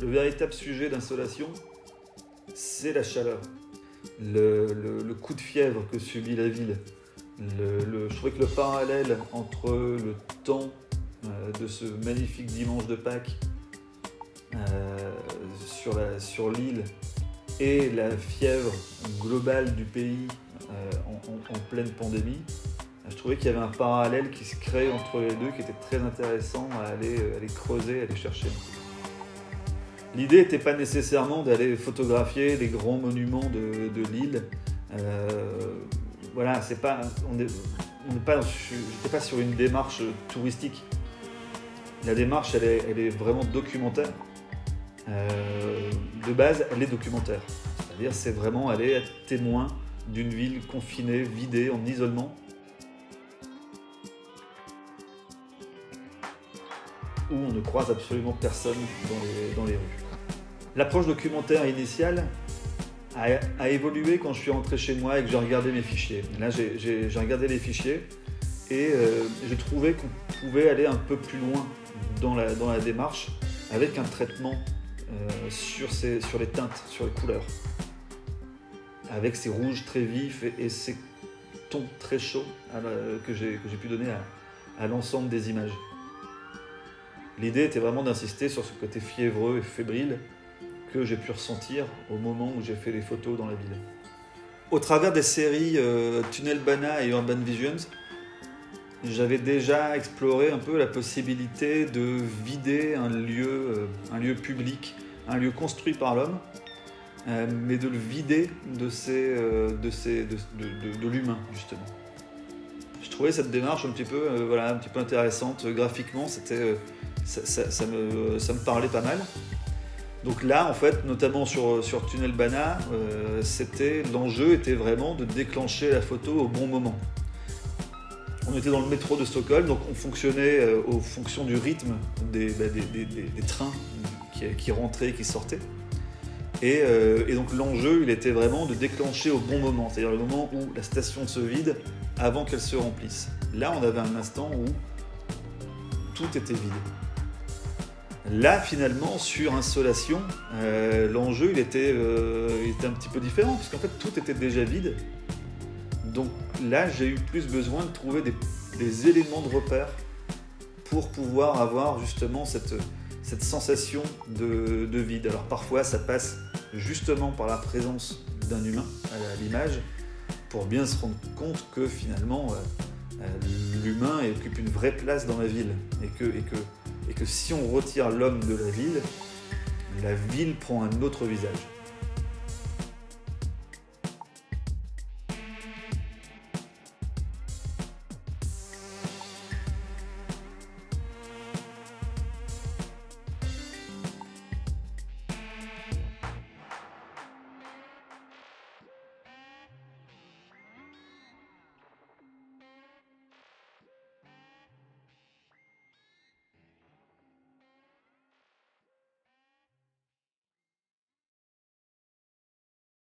Le véritable sujet d'insolation, c'est la chaleur. Le coup de fièvre que subit la ville. Je trouvais que le parallèle entre le temps de ce magnifique dimanche de Pâques sur l'île et la fièvre globale du pays en pleine pandémie, je trouvais qu'il y avait un parallèle qui se crée entre les deux qui était très intéressant à aller creuser, à aller chercher. L'idée n'était pas nécessairement d'aller photographier les grands monuments de l'île. Voilà, j'étais pas sur une démarche touristique. La démarche, elle est vraiment documentaire. De base, elle est documentaire. C'est-à-dire, c'est vraiment aller être témoin d'une ville confinée, vidée, en isolement, où on ne croise absolument personne dans les rues. L'approche documentaire initiale a évolué quand je suis rentré chez moi et que j'ai regardé mes fichiers. Là, j'ai regardé les fichiers et j'ai trouvé qu'on pouvait aller un peu plus loin dans la démarche avec un traitement sur les teintes, sur les couleurs, avec ces rouges très vifs et ces tons très chauds que j'ai pu donner à l'ensemble des images. L'idée était vraiment d'insister sur ce côté fiévreux et fébrile que j'ai pu ressentir au moment où j'ai fait les photos dans la ville. Au travers des séries Tunnelbana et Urban Visions, j'avais déjà exploré un peu la possibilité de vider un lieu public, un lieu construit par l'homme, mais de le vider de l'humain, justement. Je trouvais cette démarche un petit peu intéressante. Graphiquement, ça me parlait pas mal. Donc là, en fait, notamment sur Tunnelbana, l'enjeu était vraiment de déclencher la photo au bon moment. On était dans le métro de Stockholm, donc on fonctionnait en fonction du rythme des trains qui rentraient et qui sortaient. Et donc l'enjeu, il était vraiment de déclencher au bon moment, c'est-à-dire le moment où la station se vide avant qu'elle se remplisse. Là, on avait un instant où tout était vide. Là, finalement, sur Insolation, l'enjeu, il était un petit peu différent, puisqu'en fait, tout était déjà vide. Donc là, j'ai eu plus besoin de trouver des éléments de repère pour pouvoir avoir justement cette sensation de vide. Alors parfois, ça passe justement par la présence d'un humain à l'image, pour bien se rendre compte que finalement, l'humain occupe une vraie place dans la ville, et que si on retire l'homme de la ville prend un autre visage.